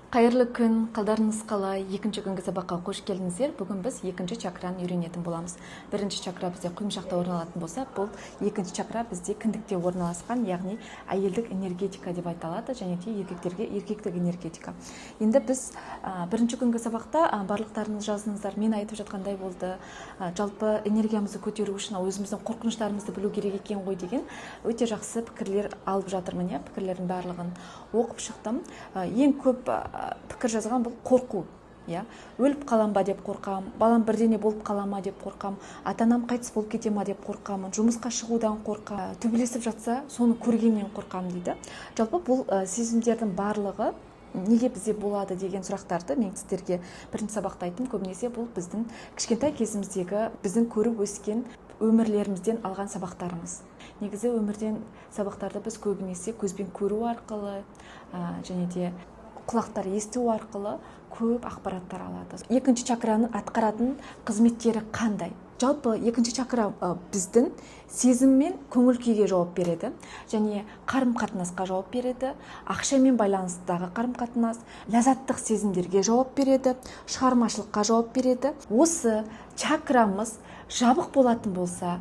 Қайырлы күн, қалдарыңыз қалай? Екінші күнгі сабаққа қош келдіңіздер. Бүгін біз екінші чакраны үйренетін боламыз. Бірінші чакра бізде құйымшақта орналасатын болса, бұл екінші чакра бізде кіндікте орналасқан, яғни әйелдік энергетика деп айтылады, және де еркектерге еркектік энергетика. Енді біз бірінші күнгі сабақта барлықтарыңыз жаздыңыздар, мен айтып жатқандай болды. Жалпы энергиямызды көтеру үшін өзіміздің қорқыныштарымызды білу керек екен ғой деген өте жақсы пікірлер алып жатырмын. Пікірлердің барлығын оқып шықтым. Ең көп пікір жазған бұл қорқу. Өліп қалам ба деп қорқам, балам бірдеңе болып қалама деп қорқам, ата-анам қайтыс болып кете ма деп қорқамын, жұмысқа шығудан қорқам, төбелесіп жатса соны көргеннен қорқам дейді. Жалпы бұл сезімдердің барлығы неге бізде болады деген сұрақтарды мен сіздерге бірінші сабақта айттым. Көбінесе бұл біздің кішкентай кезіміздегі біздің көріп өскен өмірлерімізден алған сабақтарымыз. Негізі өмірден сабақтарды біз көбінесе көзбен көру арқылы және де құлақтар есту арқылы көп ақпараттар алады. Екінші чакраның атқаратын қызметтері қандай? Жалпы екінші чакра біздің сезім мен көңіл күйге жауап береді, және қарым-қатынасқа жауап береді, ақшамен байланыстағы қарым-қатынас, ләззаттық сезімдерге жауап береді, шығармашылыққа жауап береді. Осы чакрамыз жабық болатын болса,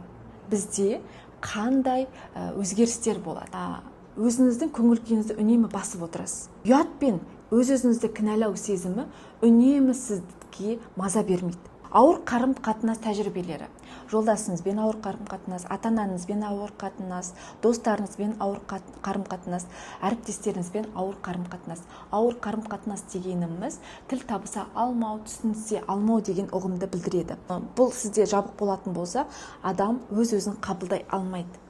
бізде қандай өзгерістер болады? Өзіңіздің көңіл күйіңізді үнемі басып отырасыз. Ұят пен өз-өзіңізді кінәлау сезімі үнемі сізге маза бермейді. Ауыр қарым-қатынас тәжірибелері. Жолдасыңызбен ауыр қарым-қатынас, ата-анаңызбен ауыр қатынас, достарыңызбен ауыр қарым-қатынас, әріптестеріңізбен ауыр қарым-қатынас. Ауыр қарым-қатынас дегеніміз тіл табыса алмау, түсінісе алмау деген ұғымды білдіреді. Бұл сізде жабық болатын болса, адам өз-өзін қабылдай алмайды.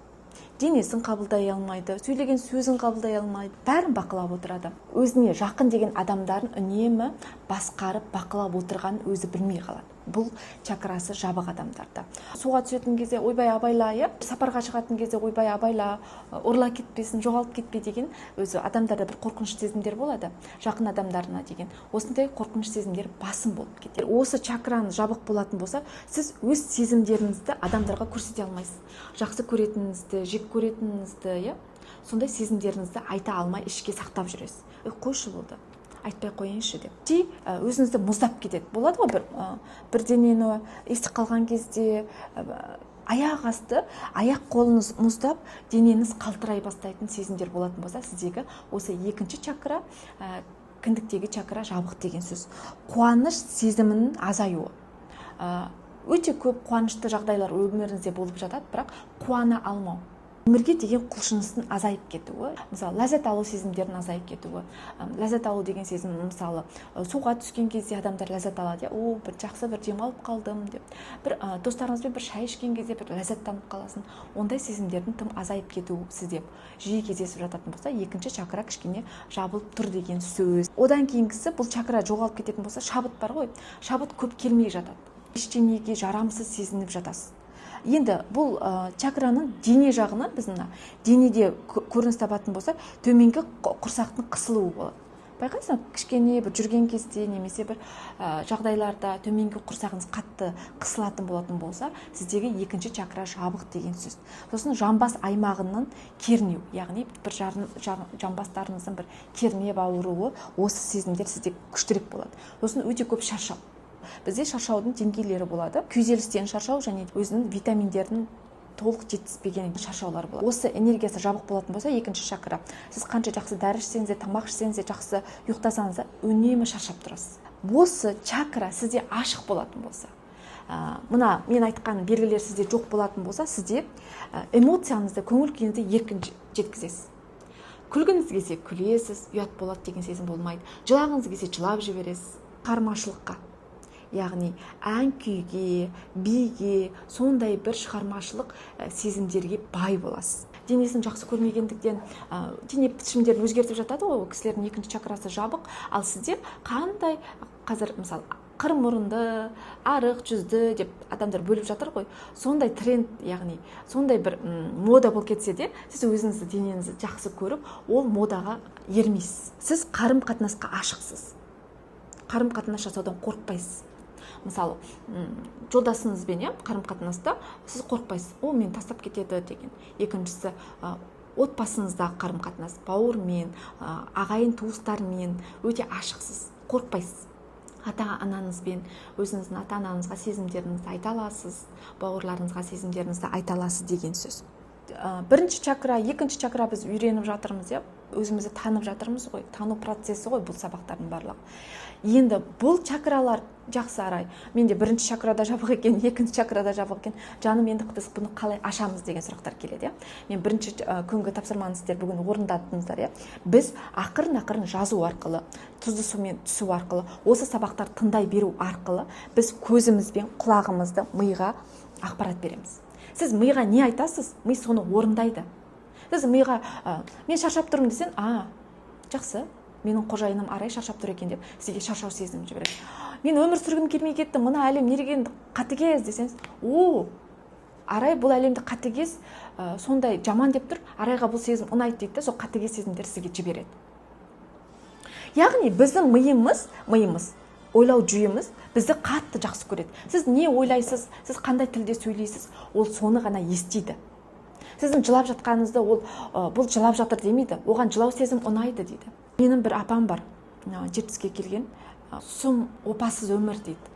Денесін қабылдай алмайды, сөйлеген сөзін қабылдай алмайды, бәрін бақылап отырады. Өзіне жақын деген адамдарын үнемі басқарып бақылап отырған өзі білмей қалады. Бұл чакрасы жабық адамдарда. Суға түсетін кезде ойбай абайла, сапарға шығатын кезде ойбай абайла, ұрла кетпесін, жоғалып кетпе деген өзі адамдарда бір қорқыныш сезімдер болады. Жақын адамдарына деген осындай қорқыныш сезімдер басым болып кетеді. Осы чакраны жабық болатын болса, сіз өз сезімдеріңізді адамдарға көрсете алмайсыз. Жақсы көретініңізді, жек көретініңізді, сондай сезімдеріңізді айта алмай ішке сақтап жүресіз. Қойшы болды, айтпай қойыншы деп. Өзіңізді мұздап кетеді. Болады ғой бірдеңені естіп қалған кезде аяқ асты, аяқ қолыңыз мұздап, денеңіз қалтырай бастайтын сезімдер болатын болса, сіздегі осы екінші чакра, кіндіктегі чакра жабық деген сөз. Қуаныш сезімінің азаюы. Өте көп қуанышты жағдайлар өміріңізде болып жатады, бірақ қуана алмау. Өмірге деген құлшыныстың азайып кетуі, мысалы, ләззат алу сезімдерінің азайып кетуі. Ләззат алу деген сезім, мысалы, суға түскен кезде адамдар ләззат алады, бір жақсы бір демалып қалдым деп. Бір достарыңызбен бір шай ішкен кезде бір ләззаттанып қаласың. Ондай сезімдердің тым азайып кетуі сізде жиі кездесіп жататын болса, екінші чакра кішкене жабылып тұр деген сөз. Одан кейінгісі, бұл чакра жоғалып кететін болса, шабыт бар ғой. Шабыт көп келмей жатады. Ештеңеге жарамсыз сезініп жатасыз. Енді бұл чакраның дене жағынан біздің денеде көрініс табатын болса, төменгі құрсақтың қысылуы болады. Байқайсың, кішкене бір жүрген кезде немесе бір жағдайларда төменгі құрсағыңыз қатты қысылатын болатын болса, сіздегі екінші чакра жабық деген сөз. Сосын жамбас аймағының кернеу, яғни бір жамбастарыңыздың бір кернеп ауруы, осы сезімдер сізде күштірек болады. Сосын өте көп шаршау. Бізде шаршаудың деңгейлері болады. Күйзелістен шаршау және өзінің витаминдерінің толық жетіспеген шаршаулар болады. Осы энергиясы жабық болатын болса, екінші чакра. Сіз қанша жақсы дәрі ішсеңіз де, тамақ ішсеңіз де, жақсы ұйықтасаңыз да, үнемі шаршап тұрасыз. Осы чакра сізде ашық болатын болса, мына мен айтқан белгілер сізде жоқ болатын болса, сізде эмоцияңызды, көңіл күйіңізді еркін жеткізесіз. Күлгіңіз келсе күлесіз, ұят болады деген сезім болмайды. Жылағыңыз келсе жылап жібересіз. Шығармашылыққа, яғни ән күйге, биге, сондай бір шығармашылық сезімдерге бай боласыз. Денесін жақсы көрмегендіктен дене пішімдерін өзгертіп жатады ғой, кісілердің екінші чакрасы жабық, ал сізде қандай қазір, мысалы, қыр мұрынды, арық жүзді деп адамдар бөліп жатыр ғой. Сондай тренд, яғни сондай бір мода болып кетсе де, сіз өзіңізді денеңізді жақсы көріп, ол модаға ермейсіз. Сіз қарым-қатынасқа ашықсыз. Қарым-қатынас жасаудан қорықпайсыз. Мысалы, жолдасыңызбен қарым-қатынаста сіз қорықпайсыз, ол мені тастап кетеді деген. Екіншісі, отбасыңыздағы қарым-қатынас, бауырмен, ағайын туыстармен өте ашықсыз, қорықпайсыз. Ата-анаңызбен өзіңіздің ата-анаңызға сезімдеріңізді айта аласыз, бауырларыңызға сезімдеріңізді айта аласыз деген сөз. Бірінші чакра, екінші чакра біз үйреніп жатырмыз, өзімізді танып жатырмыз ғой, тану процесі ғой бұл сабақтардың барлығы. Енді бұл чакралар жақсы Арай. Менде бірінші чакрада жабық екен, екінші чакрада жабық екен. Жаным, енді біз бұны қалай ашамыз деген сұрақтар келеді. Мен бірінші күнгі тапсырманы сіздер бүгін орындадыңыздар. Біз ақырын жазу арқылы, тұзды сумен түсу арқылы, осы сабақтар тыңдай беру арқылы біз көзімізбен құлағымызды миға ақпарат береміз. Сіз миға не айтасыз, ми соны орындайды. Сіз миға мен шаршап тұрмын десең, жақсы, менің қожайыным Арай шаршап тұр екен деп сізге шаршау сезімін жібереді. Мен өмір сүргім келмей кетті, мына әлем нелеген қатыгез десеңіз, Арай бұл әлемді қатыгез, сондай жаман деп тұр, Арайға бұл сезім ұнайды дейді, сол қатыгез сезімдер сізге жібереді. Яғни біздің миымыз, ойлау жүйеміз бізді қатты жақсы көреді. Сіз не ойлайсыз, сіз қандай тілде сөйлейсіз, ол соны ғана естиді. Сіздің жылап жатқаныңызды бұл жылап жатыр демейді, оған жылау сезім ұнайды дейді. Менің бір апам бар, 70-ге келген, сұм опасыз өмір дейді.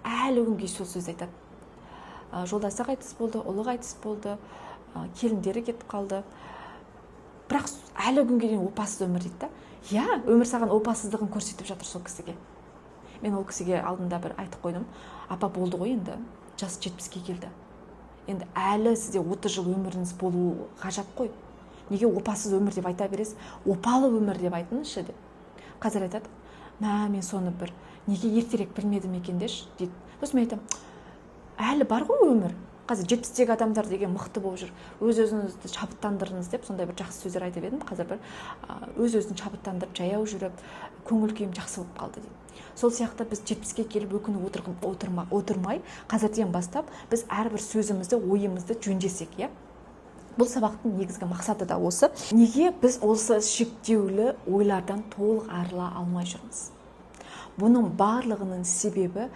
Әлі күнге сол сөз айтады. Жолдасы қайтыс болды, ұлы қайтыс болды, келіндері кетіп қалды. Бірақ әлі күнге дейін опасыз өмір дейді. Өмір саған опасыздығын көрсетіп жатыр сол кісіге. Мен ол кісіге алдында бір айтып қойдым. Апа, болды ғой, енді жасы 70-ге келді. Енді әлі сізде 30 жыл өміріңіз болуы ғажап қой. Неге опасыз өмір деп айта бересіз? Опалы өмір деп айтыңызшы деп. Қазір айтады, мен соны неге ертерек білмедім екен деші дейді. Сосын мен айтамын, әлі бар ғой өмір. Қазір 70-тегі адамдар деген мықты болып жүр. Өз-өзіңізді шабыттандырыңыз деп сондай бір жақсы сөздер айтып едім. Қазір өз-өзін шабыттандырып, жаяу жүріп, көңіл күйім жақсы болып қалды дейді. Сол сияқты біз 70-ге келіп өкініп отырмай, қазірден бастап біз әрбір сөзімізді, ойымызды жөндесек, Бұл сабақтың негізгі мақсаты да осы. Неге біз осы шектеулі ойлардан толық арыла алмай жүрміз? Бұның барлығының себебі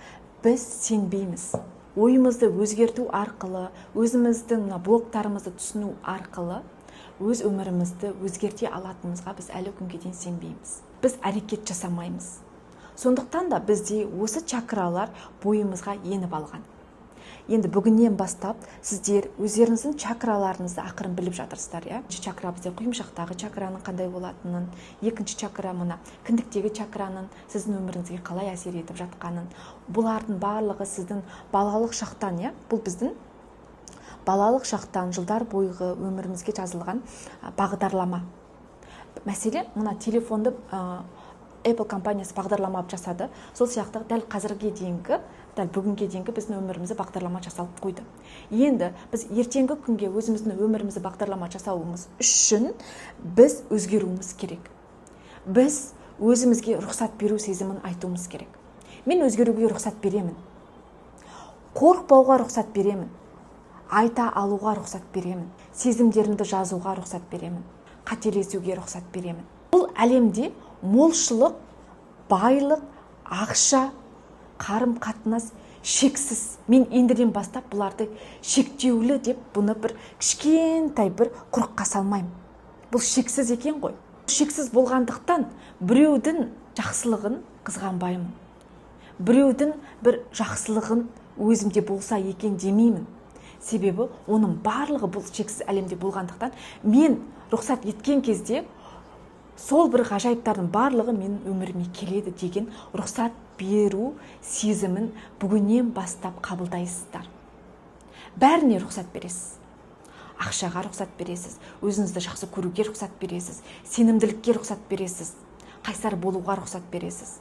біз сенбейміз. Ойымызды өзгерту арқылы, өзіміздің блоктарымызды түсіну арқылы, өз өмірімізді өзгерте алатынымызға біз әлі күнге дейін сенбейміз. Біз әрекет жасамаймыз. Сондықтан да бізде осы чакралар бойымызға еніп алған. Енді бүгіннен бастап сіздер өздеріңіздің чакраларыңызды ақырын біліп жатырсыздар. Бірінші чакра бізде құйымшақтағы чакраның қандай болатынын, екінші чакра мына кіндіктегі чакраның сіздің өміріңізге қалай әсер етіп жатқанын, бұлардың барлығы сіздің балалық шақтан, бұл біздің балалық шақтан жылдар бойғы өмірімізге жазылған бағдарлама. Мәселен, мына телефонды Apple компаниясы бағдарлама жасады. Сол сияқты дәл қазірге дейінгі, дәл бүгінге дейінгі біздің өмірімізді бағдарлама жасалып қойды. Енді біз ертеңгі күнге өзіміздің өмірімізді бағдарлама жасауымыз үшін біз өзгеруіміз керек. Біз өзімізге рұқсат беру сезімін айтуымыз керек. Мен өзгеруге рұқсат беремін. Қорықпауға рұқсат беремін. Айта алуға рұқсат беремін. Сезімдерімді жазуға рұқсат беремін. Қателесуге рұқсат беремін. Бұл әлемде молшылық, байлық, ақша, қарым-қатынас шексіз. Мен ендіден бастап бұларды шектеулі деп бұны бір кішкентай бір құрыққа салмаймын. Бұл шексіз екен ғой. Шексіз болғандықтан біреудің жақсылығын қызғанбаймын. Біреудің бір жақсылығын өзімде болса екен демеймін. Себебі оның барлығы бұл шексіз әлемде болғандықтан мен рұқсат еткен кезде сол бір ғажайыптардың барлығы менің өміріме келеді деген рұқсат беру сезімін бүгіннен бастап қабылдайсыздар. Бәріне рұқсат бересіз. Ақшаға рұқсат бересіз, өзіңізді жақсы көруге рұқсат бересіз, сенімділікке рұқсат бересіз, қайсар болуға рұқсат бересіз,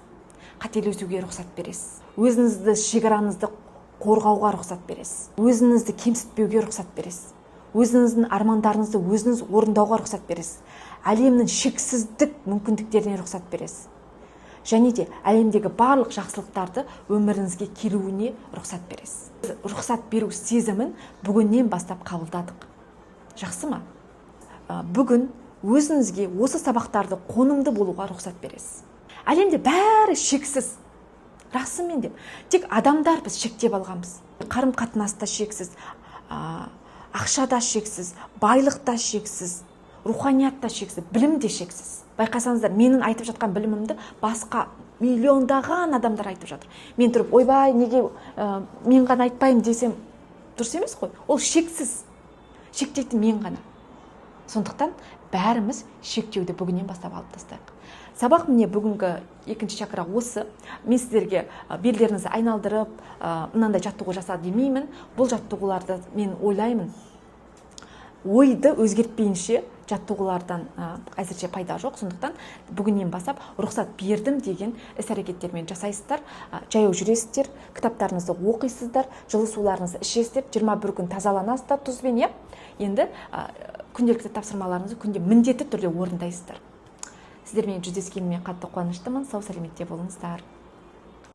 қателесуге рұқсат бересіз, өзіңізді шекараңызды қорғауға рұқсат бересіз, өзіңізді кемсітпеуге рұқсат бересіз, өзіңіздің армандарыңызды өзіңіз орындауға рұқсат бересіз, әлемнің шексіздік мүмкіндіктеріне рұқсат бересіз. Және де әлемдегі барлық жақсылықтарды өміріңізге келуіне рұқсат бересіз. Рұқсат беру сезімін бүгіннен бастап қабылдадық. Жақсы ма? Бүгін өзіңізге осы сабақтарды қонымды болуға рұқсат бересіз. Әлемде бәрі шексіз. Расымен деп. Тек адамдар біз шектеп алғанбыз. Қарым-қатынаста шексіз, ақшада шексіз, байлықта шексіз, руханият та шексіз, білім де шексіз. Байқасаңыздар, менің айтып жатқан білімімді басқа миллиондаған адамдар айтып жатыр. Мен тұрып, ойбай, неге мен ғана айтпаймын десем дұрыс емес қой. Ол шексіз. Шектейтін мен ғана. Сондықтан бәріміз шектеуді бүгіннен бастап алып тастайық. Сабақ міне бүгінгі екінші чакра осы. Мен сіздерге белдеріңізді айналдырып, мынандай жаттығу жаса демеймін. Бұл жаттығуларды мен ойлаймын, ойды өзгертпейінше жаттығулардан әзірше пайда жоқ. Сондықтан бүгіннен бастап рұқсат бердім деген іс-әрекеттермен жасайсыздар, жаяу жүресіздер, кітаптарыңызды оқисыздар, жылы суларыңызды ішесіздер, 21 күн тазаланасыздар тұзбен, иә. Енді күнделікті тапсырмаларыңызды күнде міндетті түрде орындайсыздар. Сіздермен жүздескеніме қатты қуаныштымын. Сау сәлеметте болыңыздар.